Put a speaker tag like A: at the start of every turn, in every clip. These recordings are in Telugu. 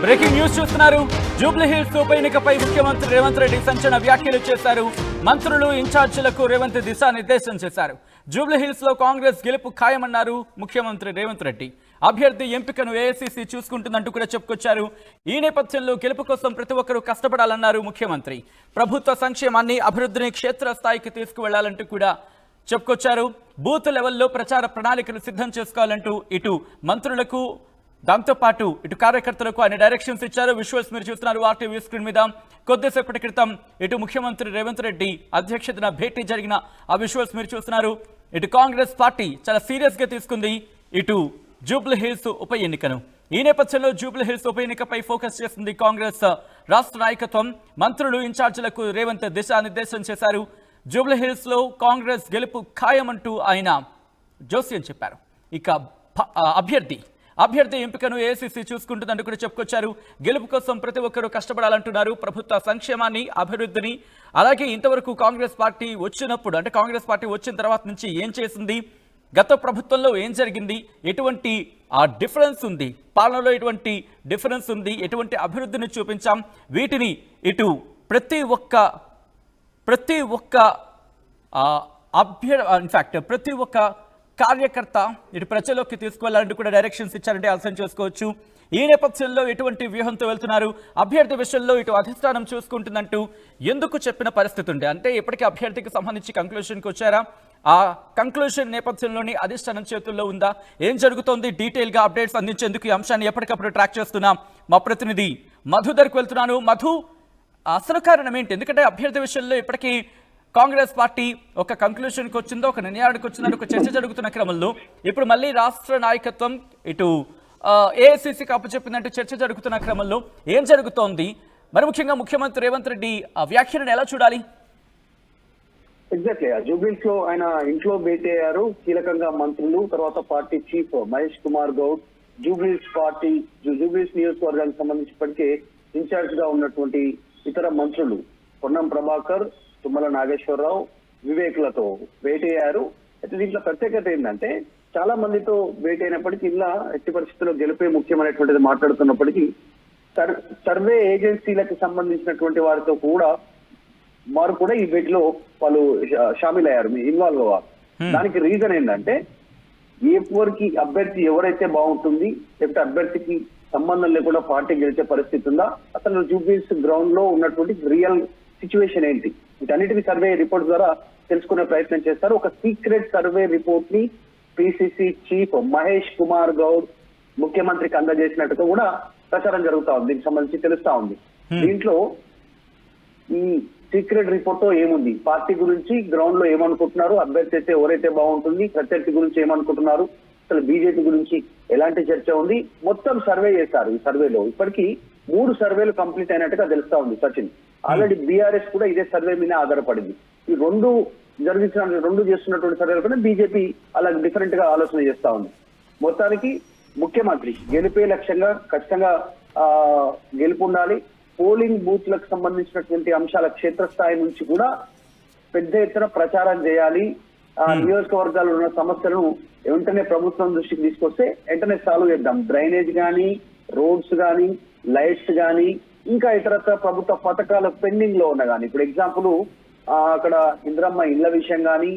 A: బ్రేకింగ్ న్యూస్ చూస్తున్నారు. జూబ్లీ హిల్స్ ఉప ఎన్నికపై ముఖ్యమంత్రి రేవంత్ రెడ్డి సంచలన వ్యాఖ్యలు చేశారు. మంత్రులు ఇన్ఛార్జీలకు రేవంత్ దిశానిర్దేశం చేశారు. జూబ్లీ హిల్స్ లో కాంగ్రెస్ గెలుపు ఖాయమన్నారు ముఖ్యమంత్రి రేవంత్ రెడ్డి. అభ్యర్థి ఎంపికను ఏఐసీసీ చూసుకుంటుందంటూ కూడా చెప్పుకొచ్చారు. ఈ నేపథ్యంలో గెలుపు కోసం ప్రతి ఒక్కరూ కష్టపడాలన్నారు ముఖ్యమంత్రి. ప్రభుత్వ సంక్షేమాన్ని అభివృద్ధిని క్షేత్రస్థాయికి తీసుకువెళ్లాలంటూ కూడా చెప్పుకొచ్చారు. బూత్ లెవెల్లో ప్రచార ప్రణాళికలు సిద్ధం చేసుకోవాలంటూ ఇటు మంత్రులకు దాంతోపాటు ఇటు కార్యకర్తలకు ఆయన డైరెక్షన్స్ ఇచ్చారు. విజువల్స్ మీరు చూస్తున్నారు ఆర్టీవీ స్క్రీన్ మీద. కొద్దిసేపటి క్రితం ఇటు ముఖ్యమంత్రి రేవంత్ రెడ్డి అధ్యక్షతన భేటీ జరిగిన ఆ విజువల్స్ మీరు చూస్తున్నారు. ఇటు కాంగ్రెస్ పార్టీ చాలా సీరియస్ గా తీసుకుంది ఇటు జూబ్లీ హిల్స్ ఉప ఎన్నికను. ఈ నేపథ్యంలో జూబ్లీ హిల్స్ ఉప ఎన్నికపై ఫోకస్ చేస్తుంది కాంగ్రెస్ రాష్ట్ర నాయకత్వం. మంత్రులు ఇన్ఛార్జీలకు రేవంత్ దిశానిర్దేశం చేశారు. జూబ్లీ హిల్స్ లో కాంగ్రెస్ గెలుపు ఖాయమంటూ ఆయన జోస్యం చెప్పారు. ఇక అభ్యర్థి ఎంపికను ఏఐసీసీ చూసుకుంటుందంటూ కూడా చెప్పుకొచ్చారు. గెలుపు కోసం ప్రతి ఒక్కరూ కష్టపడాలంటున్నారు. ప్రభుత్వ సంక్షేమాన్ని అభివృద్ధిని అలాగే ఇంతవరకు కాంగ్రెస్ పార్టీ వచ్చిన తర్వాత నుంచి ఏం చేసింది, గత ప్రభుత్వంలో ఏం జరిగింది, ఎటువంటి డిఫరెన్స్ ఉంది, పాలనలో ఎటువంటి డిఫరెన్స్ ఉంది, ఎటువంటి అభివృద్ధిని చూపించాం, వీటిని ఇటు ప్రతి ఒక్క కార్యకర్త ఇటు ప్రజల్లోకి తీసుకువెళ్లాలంటూ కూడా డైరెక్షన్స్ ఇచ్చారంటే అర్థం చేసుకోవచ్చు. ఈ నేపథ్యంలో ఎటువంటి వ్యూహంతో వెళ్తున్నారు, అభ్యర్థి విషయంలో ఇటు అధిష్టానం చూసుకుంటుందంటూ ఎందుకు చెప్పిన పరిస్థితి ఉంది అంటే ఇప్పటికీ అభ్యర్థికి సంబంధించి కంక్లూషన్కి వచ్చారా, ఆ కంక్లూషన్ నేపథ్యంలోని అధిష్టానం చేతుల్లో ఉందా, ఏం జరుగుతోంది, డీటెయిల్గా అప్డేట్స్ అందించేందుకు ఈ అంశాన్ని ఎప్పటికప్పుడు ట్రాక్ చేస్తున్నాం. మా ప్రతినిధి మధు దగ్గరకు వెళ్తున్నాను. మధు, అసలు కారణం ఏంటి? ఎందుకంటే అభ్యర్థి విషయంలో ఇప్పటికీ కాంగ్రెస్ పార్టీ ఒక కంక్లూషన్కి వచ్చిందో, ఒక నిర్ణయానికి వచ్చిందని ఒక చర్చ జరుగుతున్న క్రమంలో ఇప్పుడు మళ్ళీ రాష్ట్ర నాయకత్వం ఇటు ఏఐసీసీకి అప్పచెప్పిందంటూ చర్చ జరుగుతున్న క్రమంలో ఏం జరుగుతోంది? మరి ముఖ్యంగా ముఖ్యమంత్రి రేవంత్ రెడ్డి ఆ వ్యాఖ్యలను ఎలా చూడాలి?
B: ఎగ్జాక్ట్లీ జూబ్లీస్ లో ఆయన ఇంట్లో భేటీ అయ్యారు. కీలకంగా మంత్రులు, తర్వాత పార్టీ చీఫ్ మహేష్ కుమార్ గౌడ్, జూబ్లీస్ నియోజకవర్గానికి సంబంధించి ఇప్పటికే ఇన్ఛార్జ్ గా ఉన్నటువంటి ఇతర మంత్రులు పొన్నం ప్రభాకర్, తుమ్మల నాగేశ్వరరావు, వివేక్లతో భేటీ అయ్యారు. అయితే దీంట్లో ప్రత్యేకత ఏంటంటే చాలా మందితో భేటీ అయినప్పటికీ ఇలా ఎట్టి పరిస్థితుల్లో గెలిపే ముఖ్యమైనటువంటిది మాట్లాడుతున్నప్పటికీ సర్వే ఏజెన్సీలకు సంబంధించినటువంటి వారితో వారు కూడా ఈ భేటీలో వాళ్ళు షామిల్ అయ్యారు, ఇన్వాల్వ్ అవ్వాలి. దానికి రీజన్ ఏంటంటే ఎవరికి అభ్యర్థి ఎవరైతే బాగుంటుంది, లేకపోతే అభ్యర్థికి సంబంధం లేకుండా పార్టీ గెలిచే పరిస్థితి ఉందా, అసలు జూబ్లీస్ గ్రౌండ్ లో ఉన్నటువంటి రియల్ సిచ్యువేషన్ ఏంటి, వీటన్నిటిని సర్వే రిపోర్ట్ ద్వారా తెలుసుకునే ప్రయత్నం చేస్తారు. ఒక సీక్రెట్ సర్వే రిపోర్ట్ ని పిసిసి చీఫ్ మహేష్ కుమార్ గౌడ్ ముఖ్యమంత్రికి అందజేసినట్టుగా కూడా ప్రచారం జరుగుతా ఉంది. దీనికి సంబంధించి తెలుస్తా ఉంది. దీంట్లో ఈ సీక్రెట్ రిపోర్ట్ తో ఏముంది, పార్టీ గురించి గ్రౌండ్ లో ఏమనుకుంటున్నారు, అభ్యర్థి అయితే ఎవరైతే బాగుంటుంది, ప్రత్యర్థి గురించి ఏమనుకుంటున్నారు, అసలు బీజేపీ గురించి ఎలాంటి చర్చ ఉంది, మొత్తం సర్వే చేశారు. ఈ సర్వేలో ఇప్పటికీ 3 సర్వేలు కంప్లీట్ అయినట్టుగా తెలుస్తా ఉంది సచిన్. ఆల్రెడీ బీఆర్ఎస్ కూడా ఇదే సర్వే మీద ఆధారపడింది. ఈ రెండు చేస్తున్నటువంటి సర్వేల పైన బీజేపీ అలా డిఫరెంట్ గా ఆలోచన చేస్తా ఉంది. మొత్తానికి ముఖ్యమంత్రి గెలిపే లక్ష్యంగా ఖచ్చితంగా గెలుపు ఉండాలి. పోలింగ్ బూత్ లకు సంబంధించినటువంటి అంశాల క్షేత్రస్థాయి నుంచి కూడా పెద్ద ఎత్తున ప్రచారం చేయాలి. నియోజకవర్గాల్లో ఉన్న సమస్యలను వెంటనే ప్రభుత్వం దృష్టికి తీసుకొస్తే వెంటనే సాల్వ్ చేద్దాం. డ్రైనేజ్ కానీ, రోడ్స్ కానీ, లైట్స్ కానీ, ఇంకా ఇతరత్ర ప్రభుత్వ పథకాలు పెండింగ్ లో ఉన్నా కానీ, ఇప్పుడు ఎగ్జాంపుల్ అక్కడ ఇందిరమ్మ ఇళ్ల విషయం కానీ,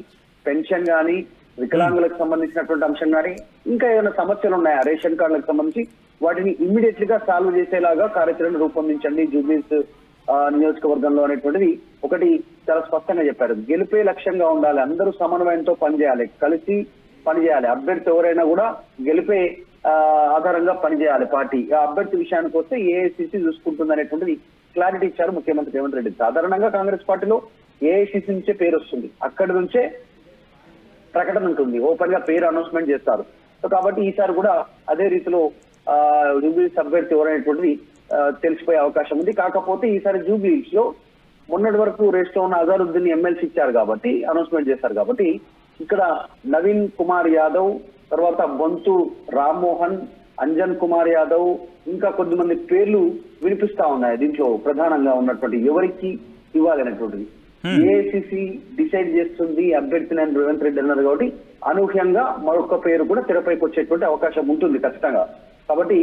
B: పెన్షన్ కానీ, వికలాంగులకు సంబంధించినటువంటి అంశం కానీ, ఇంకా ఏదైనా సమస్యలు ఉన్నాయా రేషన్ కార్డులకు సంబంధించి, వాటిని ఇమ్మీడియట్ గా సాల్వ్ చేసేలాగా కార్యాచరణ రూపొందించండి జూబ్లీస్ నియోజకవర్గంలో అనేటువంటిది ఒకటి చాలా స్పష్టంగా చెప్పారు. గెలిపే లక్ష్యంగా ఉండాలి, అందరూ సమన్వయంతో పనిచేయాలి, కలిసి పనిచేయాలి. అభ్యర్థి ఎవరైనా కూడా గెలిపే ఆధారంగా పనిచేయాలి పార్టీ. ఆ అభ్యర్థి విషయానికి వస్తే ఏఐసీసీ చూసుకుంటుంది అనేటువంటిది క్లారిటీ ఇచ్చారు ముఖ్యమంత్రి రేవంత్ రెడ్డి. సాధారణంగా కాంగ్రెస్ పార్టీలో ఏఐసీసీ నుంచే పేరు వస్తుంది, అక్కడి నుంచే ప్రకటన ఉంటుంది, ఓపెన్ గా పేరు అనౌన్స్మెంట్ చేస్తారు. సో కాబట్టి ఈసారి కూడా అదే రీతిలో జూబ్లీస్ అభ్యర్థి ఎవరైనటువంటిది తెలిసిపోయే అవకాశం ఉంది. కాకపోతే ఈసారి జూబ్లీస్ లో మొన్నటి వరకు రేస్ లో ఉన్న అజారుద్దీన్ ఎమ్మెల్సీ ఇచ్చారు కాబట్టి, అనౌన్స్మెంట్ చేశారు కాబట్టి, ఇక్కడ నవీన్ కుమార్ యాదవ్, తర్వాత బొంతు రామ్మోహన్, అంజన్ కుమార్ యాదవ్, ఇంకా కొద్దిమంది పేర్లు వినిపిస్తా ఉన్నాయి. దీంట్లో ప్రధానంగా ఉన్నటువంటి ఎవరికి ఇవ్వాలనేటువంటిది ఏఐసీసీ డిసైడ్ చేస్తుంది అభ్యర్థిని అని రేవంత్ రెడ్డి అన్నారు కాబట్టి అనూహ్యంగా మరొక పేరు కూడా తెరపైకి వచ్చేటువంటి అవకాశం ఉంటుంది ఖచ్చితంగా. కాబట్టి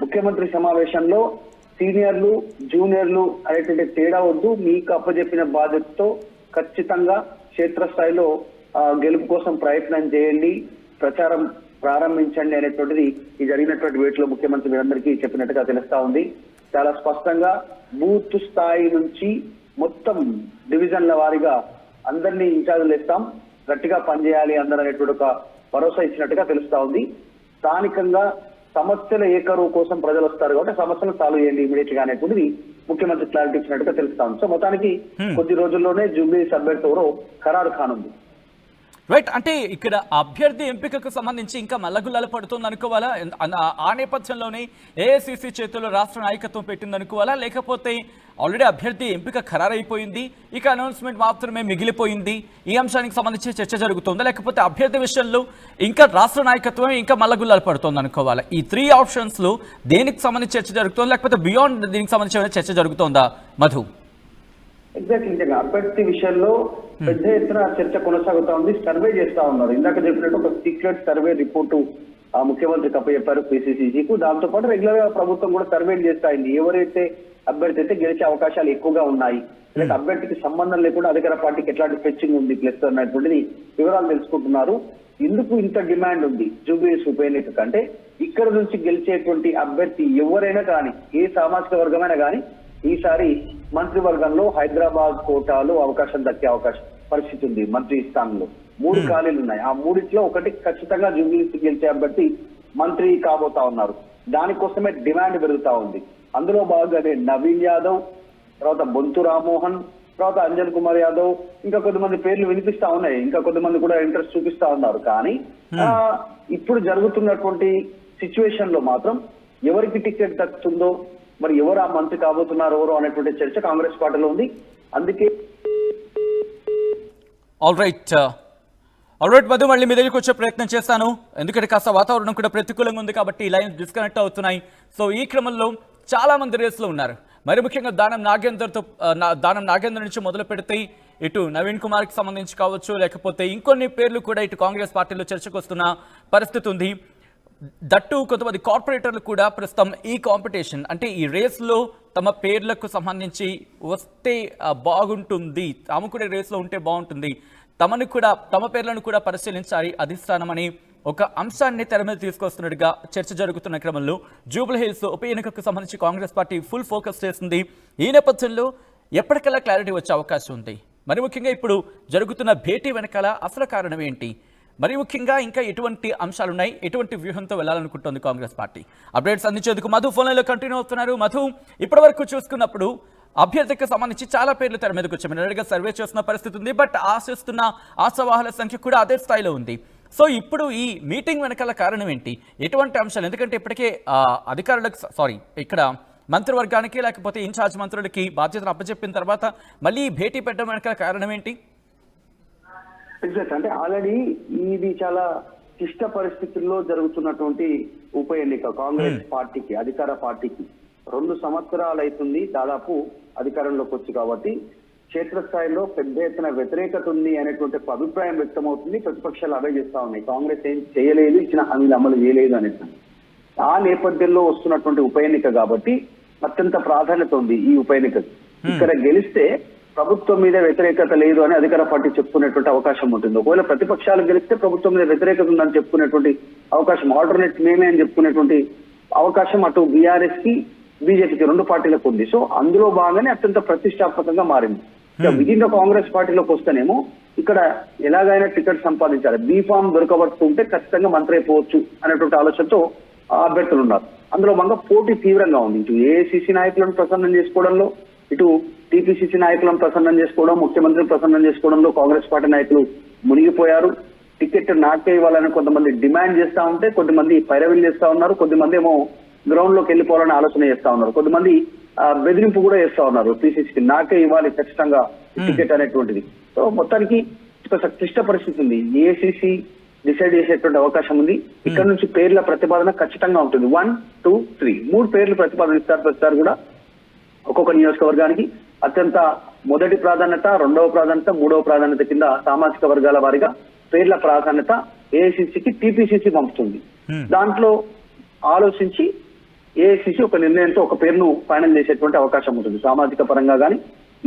B: ముఖ్యమంత్రి సమావేశంలో సీనియర్లు జూనియర్లు అనేటువంటి తేడా వద్దు, మీకు అప్పచెప్పిన బాధ్యతతో ఖచ్చితంగా క్షేత్రస్థాయిలో గెలుపు కోసం ప్రయత్నం చేయండి, ప్రచారం ప్రారంభించండి అనేటువంటిది ఈ జరిగినటువంటి వేటలో ముఖ్యమంత్రి మీరందరికీ చెప్పినట్టుగా తెలుస్తా ఉంది. చాలా స్పష్టంగా బూత్ స్థాయి నుంచి మొత్తం డివిజన్ల వారీగా అందరినీ ఇన్ఛార్జీలు ఇస్తాం, గట్టిగా పనిచేయాలి అందరూ అనేటువంటి ఒక భరోసా ఇచ్చినట్టుగా తెలుస్తా ఉంది. స్థానికంగా సమస్యల ఏకరువు కోసం ప్రజలు వస్తారు కాబట్టి సమస్యలు సాల్వ్ చేయండి ఇమీడియట్ గా అనేటువంటిది ముఖ్యమంత్రి క్లారిటీ ఇచ్చినట్టుగా తెలుస్తా ఉంది. సో మొత్తానికి కొద్ది రోజుల్లోనే జూబ్లీహిల్స్ అభ్యర్థి ఎవరో ఖరారు కానుంది.
A: రైట్, అంటే ఇక్కడ అభ్యర్థి ఎంపికకు సంబంధించి ఇంకా మల్లగుల్లాలు పడుతుంది అనుకోవాలా? ఆ నేపథ్యంలోనే ఏఐసిసి చేతుల్లో రాష్ట్ర నాయకత్వం పెట్టింది అనుకోవాలా, లేకపోతే ఆల్రెడీ అభ్యర్థి ఎంపిక ఖరారైపోయింది, ఇక అనౌన్స్మెంట్ మాత్రమే మిగిలిపోయింది, ఈ అంశానికి సంబంధించి చర్చ జరుగుతుందా, లేకపోతే అభ్యర్థి విషయంలో ఇంకా రాష్ట్ర నాయకత్వం ఇంకా మల్లగుల్లాలు పడుతుంది అనుకోవాలా? ఈ 3 ఆప్షన్స్ లో దేనికి సంబంధించి చర్చ జరుగుతుంది, లేకపోతే బియాండ్ దీనికి సంబంధించి చర్చ జరుగుతుందా మధు?
B: ఎగ్జాక్ట్లీ, నిజంగా అభ్యర్థి విషయంలో పెద్ద ఎత్తున చర్చ కొనసాగుతా ఉంది. సర్వే చేస్తా ఉన్నారు. ఇందాక చెప్పినట్టు ఒక సీక్రెట్ సర్వే రిపోర్టు ముఖ్యమంత్రికి అప్పచెప్పారు పిసిసికు. దాంతో పాటు రెగ్యులర్ గా ప్రభుత్వం కూడా సర్వేలు చేస్తా ఉంది. ఎవరైతే అభ్యర్థి అయితే గెలిచే అవకాశాలు ఎక్కువగా ఉన్నాయి, లేక అభ్యర్థికి సంబంధం లేకుండా అధికార పార్టీకి ఎట్లాంటి ఫెచ్చింగ్ ఉంది ప్లస్ అన్నటువంటిది వివరాలు తెలుసుకుంటున్నారు. ఎందుకు ఇంత డిమాండ్ ఉంది జూబ్లీహిల్స్ ఉప ఎన్నిక కంటే, ఇక్కడ నుంచి గెలిచేటువంటి అభ్యర్థి ఎవరైనా కానీ, ఏ సామాజిక వర్గమైనా కానీ, ఈసారి మంత్రివర్గంలో హైదరాబాద్ కోటాలో అవకాశం దక్కే అవకాశం పరిస్థితి ఉంది. మంత్రి స్థానంలో 3 ఖాళీలు ఉన్నాయి. ఆ 3ట్లో ఒకటి ఖచ్చితంగా జూబ్లీహిల్స్ గెలిచే అభ్యర్థి మంత్రి కాబోతా ఉన్నారు. దానికోసమే డిమాండ్ పెరుగుతా ఉంది. అందులో భాగంగానే నవీన్ యాదవ్, తర్వాత బొంతు రామ్మోహన్, తర్వాత అంజన్ కుమార్ యాదవ్, ఇంకా కొద్దిమంది పేర్లు వినిపిస్తా ఉన్నాయి. ఇంకా కొద్దిమంది కూడా ఇంట్రెస్ట్ చూపిస్తా ఉన్నారు. కానీ ఇప్పుడు జరుగుతున్నటువంటి సిచ్యువేషన్ లో మాత్రం ఎవరికి టికెట్ దక్కుతుందో, మరి ఎవరు ఆ మంత్రి కాబోతున్నారు ఎవరు అనేటువంటి చర్చ కాంగ్రెస్ పార్టీలో ఉంది. అందుకే
A: ఆల్ రైట్ మధు, మళ్ళీ మీ దగ్గరికి వచ్చే ప్రయత్నం చేస్తాను, ఎందుకంటే కాస్త వాతావరణం కూడా ప్రతికూలంగా ఉంది కాబట్టి లైన్స్ డిస్కనెక్ట్ అవుతున్నాయి. సో ఈ క్రమంలో చాలా మంది రేసులో ఉన్నారు. మరి ముఖ్యంగా దానం నాగేందర్ నుంచి మొదలు పెడితే ఇటు నవీన్ కుమార్కి సంబంధించి కావచ్చు, లేకపోతే ఇంకొన్ని పేర్లు కూడా ఇటు కాంగ్రెస్ పార్టీలో చర్చకు వస్తున్న పరిస్థితి ఉంది. దట్టు కొంతమంది కార్పొరేటర్లు కూడా ప్రస్తుతం ఈ కాంపిటీషన్ అంటే ఈ రేస్లో తమ పేర్లకు సంబంధించి వస్తే బాగుంటుంది, తాము కూడా రేస్లో ఉంటే బాగుంటుంది, తమ పేర్లను కూడా పరిశీలించాలి అధిష్టానం అని ఒక అంశాన్ని తెర మీద తీసుకొస్తున్నట్టుగా చర్చ జరుగుతున్న క్రమంలో జూబ్లీహిల్స్ ఉప ఎన్నికకు సంబంధించి కాంగ్రెస్ పార్టీ ఫుల్ ఫోకస్ చేసింది. ఈ నేపథ్యంలో ఎప్పటికల్లా క్లారిటీ వచ్చే అవకాశం ఉంది. మరి ముఖ్యంగా ఇప్పుడు జరుగుతున్న భేటీ వెనకాల అసలు కారణం ఏంటి, మరి ముఖ్యంగా ఇంకా ఎటువంటి అంశాలు ఉన్నాయి, ఎటువంటి వ్యూహంతో వెళ్లాలనుకుంటోంది కాంగ్రెస్ పార్టీ? అప్డేట్స్ అందించేందుకు మధు ఫోన్ లైన్లో కంటిన్యూ అవుతున్నారు. మధు, ఇప్పటి వరకు చూసుకున్నప్పుడు అభ్యర్థికి సంబంధించి చాలా పేర్లు తెర మీదకి వచ్చాయి. నేరుగా సర్వే చేస్తున్న పరిస్థితి ఉంది, బట్ ఆశిస్తున్న ఆశావాహుల సంఖ్య కూడా అదే స్థాయిలో ఉంది. సో ఇప్పుడు ఈ మీటింగ్ వెనకాల కారణం ఏంటి, ఎటువంటి అంశాలు? ఎందుకంటే ఇప్పటికే ఇక్కడ మంత్రివర్గానికి లేకపోతే ఇన్ఛార్జ్ మంత్రులకి బాధ్యతను అప్పచెప్పిన తర్వాత మళ్ళీ భేటీ పెట్టడం వెనకాల కారణం ఏంటి?
B: ఎగ్జాక్ట్, అంటే ఆల్రెడీ ఇది చాలా క్లిష్ట పరిస్థితుల్లో జరుగుతున్నటువంటి ఉప ఎన్నిక. కాంగ్రెస్ పార్టీకి, అధికార పార్టీకి 2 సంవత్సరాలు అవుతుంది దాదాపు అధికారంలోకి వచ్చి, కాబట్టి క్షేత్రస్థాయిలో పెద్ద ఎత్తున వ్యతిరేకత ఉంది అనేటువంటి అభిప్రాయం వ్యక్తమవుతుంది. ప్రతిపక్షాలు అవే చేస్తా ఉన్నాయి, కాంగ్రెస్ ఏం చేయలేదు, ఇచ్చిన హామీలు అమలు చేయలేదు అనేది. ఆ నేపథ్యంలో వస్తున్నటువంటి ఉప ఎన్నిక కాబట్టి అత్యంత ప్రాధాన్యత ఉంది ఈ ఉప ఎన్నికకు. ఇక్కడ గెలిస్తే ప్రభుత్వం మీద వ్యతిరేకత లేదు అని అధికార పార్టీ చెప్పుకునేటువంటి అవకాశం ఉంటుంది. ఒకవేళ ప్రతిపక్షాలు గెలిస్తే ప్రభుత్వం మీద వ్యతిరేకత ఉందని చెప్పుకునేటువంటి అవకాశం, ఆల్టర్నేట్ మేమే అని చెప్పుకునేటువంటి అవకాశం అటు బీఆర్ఎస్ కి బీజేపీకి 2 పార్టీలకు ఉంది. సో అందులో భాగంగానే అత్యంత ప్రతిష్టాత్మకంగా మారింది. విధిగా కాంగ్రెస్ పార్టీలోకి వస్తేనేమో ఇక్కడ ఎలాగైనా టికెట్ సంపాదించాలి, బీఫామ్ దొరకబడుతుంటే ఖచ్చితంగా మంత్రి అయిపోవచ్చు అనేటువంటి ఆలోచనతో అభ్యర్థులు ఉన్నారు. అందులో భాగంగా పోటీ తీవ్రంగా ఉంది. ఇటు ఏఐసిసి నాయకులను ప్రసన్నం చేసుకోవడంలో, ఇటు టీపీసీసీ నాయకులను ప్రసన్నం చేసుకోవడం, ముఖ్యమంత్రిని ప్రసన్నం చేసుకోవడంలో కాంగ్రెస్ పార్టీ నాయకులు మునిగిపోయారు. టికెట్ నాకే ఇవ్వాలని కొంతమంది డిమాండ్ చేస్తా ఉంటే, కొద్దిమంది పైరవీలు చేస్తా ఉన్నారు, కొద్దిమంది ఏమో గ్రౌండ్ లోకి వెళ్ళిపోవాలని ఆలోచన చేస్తా ఉన్నారు, కొద్దిమంది బెదిరింపు కూడా చేస్తా ఉన్నారు, పీసీసీకి నాకే ఇవ్వాలి ఖచ్చితంగా టికెట్ అనేటువంటిది. సో మొత్తానికి క్లిష్ట పరిస్థితి ఉంది. ఏఐసిసి డిసైడ్ చేసేటువంటి అవకాశం ఉంది. ఇక్కడ నుంచి పేర్ల ప్రతిపాదన ఖచ్చితంగా ఉంటుంది. 1, 2, 3 3 పేర్లు ప్రతిపాదన ఇస్తారు. ప్రతిసారి కూడా ఒక్కొక్క నియోజకవర్గానికి అత్యంత మొదటి ప్రాధాన్యత, 2వ ప్రాధాన్యత, 3వ ప్రాధాన్యత కింద సామాజిక వర్గాల వారిగా పేర్ల ప్రాధాన్యత ఏఐసిసికి టీపీసీసీ పంపుతుంది. దాంట్లో ఆలోచించి ఏఐసిసి ఒక నిర్ణయంతో ఒక పేరును ఫైనల్ చేసేటువంటి అవకాశం ఉంటుంది. సామాజిక పరంగా కానీ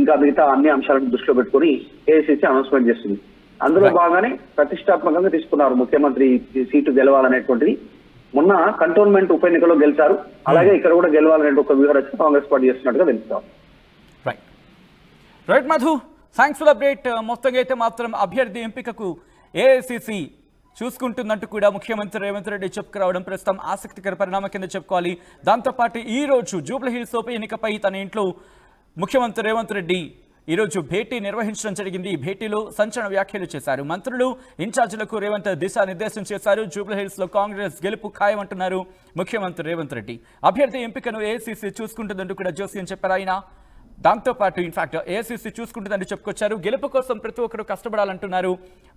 B: ఇంకా మిగతా అన్ని అంశాలను దృష్టిలో పెట్టుకుని ఏఐసిసి అనౌన్స్మెంట్ చేస్తుంది. అందులో భాగంగానే ప్రతిష్టాత్మకంగా తీసుకున్నారు ముఖ్యమంత్రి సీటు గెలవాలనేటువంటిది. మొన్న కంటోన్మెంట్ ఉప ఎన్నికలో గెలిచారు, అలాగే ఇక్కడ కూడా గెలవాలనే ఒక వ్యూహరచన కాంగ్రెస్ పార్టీ చేస్తున్నట్టుగా తెలుస్తారు.
A: Right Madhu, thanks for update. మొత్తంగా అయితే మాత్రం అభ్యర్థి ఎంపికకు ఏఐసిసి చూసుకుంటుందంటూ కూడా ముఖ్యమంత్రి రేవంత్ రెడ్డి చెప్పుకురావడం ప్రస్తుతం ఆసక్తికర పరిణామం కింద చెప్పుకోవాలి. దాంతోపాటు ఈ రోజు జూబ్లీహిల్స్ ఉప ఎన్నికపై తన ఇంట్లో ముఖ్యమంత్రి రేవంత్ రెడ్డి ఈరోజు భేటీ నిర్వహించడం జరిగింది. ఈ భేటీలో సంచలన వ్యాఖ్యలు చేశారు. మంత్రులు ఇన్ఛార్జీలకు రేవంత్ దిశానిర్దేశం చేశారు. జూబ్లీహిల్స్ లో కాంగ్రెస్ గెలుపు ఖాయమంటున్నారు ముఖ్యమంత్రి రేవంత్ రెడ్డి. అభ్యర్థి ఎంపికను ఏఐసిసి చూసుకుంటుందంటూ కూడా జోస్యం చెప్పారు ఆయన. దాంతోపాటు ఇన్ఫాక్ట్ ఏఐసిసి చూసుకుంటుందని చెప్పుకొచ్చారు. గెలుపు కోసం ప్రతి ఒక్కరూ కష్టపడాలంటున్నారు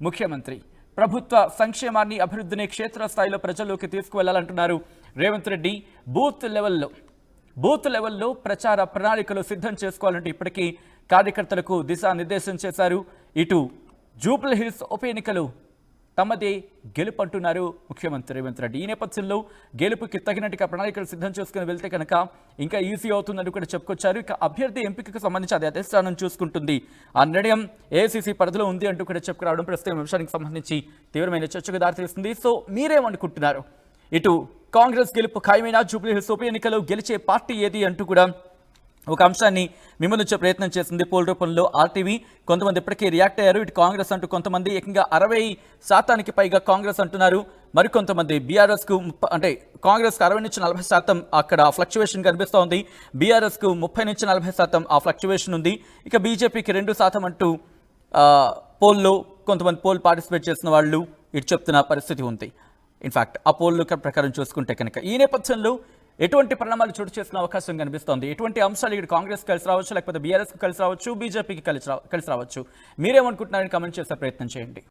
A: ముఖ్యమంత్రి. ప్రభుత్వ సంక్షేమాన్ని అభివృద్ధిని క్షేత్రస్థాయిలో ప్రజల్లోకి తీసుకువెళ్లాలంటున్నారు రేవంత్ రెడ్డి. బూత్ లెవెల్లో ప్రచార ప్రణాళికలు సిద్ధం చేసుకోవాలంటే ఇప్పటికీ కార్యకర్తలకు దిశానిర్దేశం చేశారు. ఇటు జూబ్లీహిల్స్ ఉప ఎన్నికలు తమదే గెలుపంటున్నారు ముఖ్యమంత్రి రేవంత్ రెడ్డి. ఈ నేపథ్యంలో గెలుపుకి తగినట్టుగా ప్రణాళికలు సిద్ధం చేసుకుని వెళ్తే కనుక ఇంకా ఈజీ అవుతుందని కూడా చెప్పుకొచ్చారు. ఇక అభ్యర్థి ఎంపికకు సంబంధించి అది అధిష్టానం చూసుకుంటుంది, ఆ నిర్ణయం ఏఐసిసి పరిధిలో ఉంది అంటూ కూడా చెప్పుకురావడం ప్రస్తుతం అంశానికి సంబంధించి తీవ్రమైన చర్చకు దారితీస్తుంది. సో మీరేమనుకుంటున్నారు? ఇటు కాంగ్రెస్ గెలుపు ఖాయమైన జూబ్లీహిల్స్ ఉప ఎన్నికలో గెలిచే పార్టీ ఏది అంటూ కూడా ఒక అంశాన్ని మిమ్మల్ని వచ్చే ప్రయత్నం చేసింది పోల్ రూపంలో ఆర్టీవీ. కొంతమంది ఇప్పటికీ రియాక్ట్ అయ్యారు. ఇటు కాంగ్రెస్ అంటూ కొంతమంది ఏకంగా 60% పైగా కాంగ్రెస్ అంటున్నారు. మరికొంతమంది బీఆర్ఎస్కు అంటే కాంగ్రెస్కు 60 నుంచి 40% అక్కడ ఫ్లక్చువేషన్ కనిపిస్తోంది. బీఆర్ఎస్కు 30 నుంచి 40% ఆ ఫ్లక్చువేషన్ ఉంది. ఇక బీజేపీకి 2% అంటూ పోల్లో కొంతమంది పోల్ పార్టిసిపేట్ చేసిన వాళ్ళు ఇటు చెప్తున్న పరిస్థితి ఉంది. ఇన్ఫాక్ట్ ఆ పోల్ ప్రకారం చూసుకుంటే కనుక ఈ నేపథ్యంలో ఎటువంటి పరిణామాలు చోటు చేసుకునే అవకాశం కనిపిస్తోంది? ఎటువంటి అంశాలు ఇక్కడ కాంగ్రెస్ కలిసి రావచ్చు, లేకపోతే బీఆర్ఎస్కి కలిసి రావచ్చు, బీజేపీకి కలిసి రావచ్చు? మీరేమనుకుంటున్నారని కామెంట్ చేసే ప్రయత్నం చేయండి.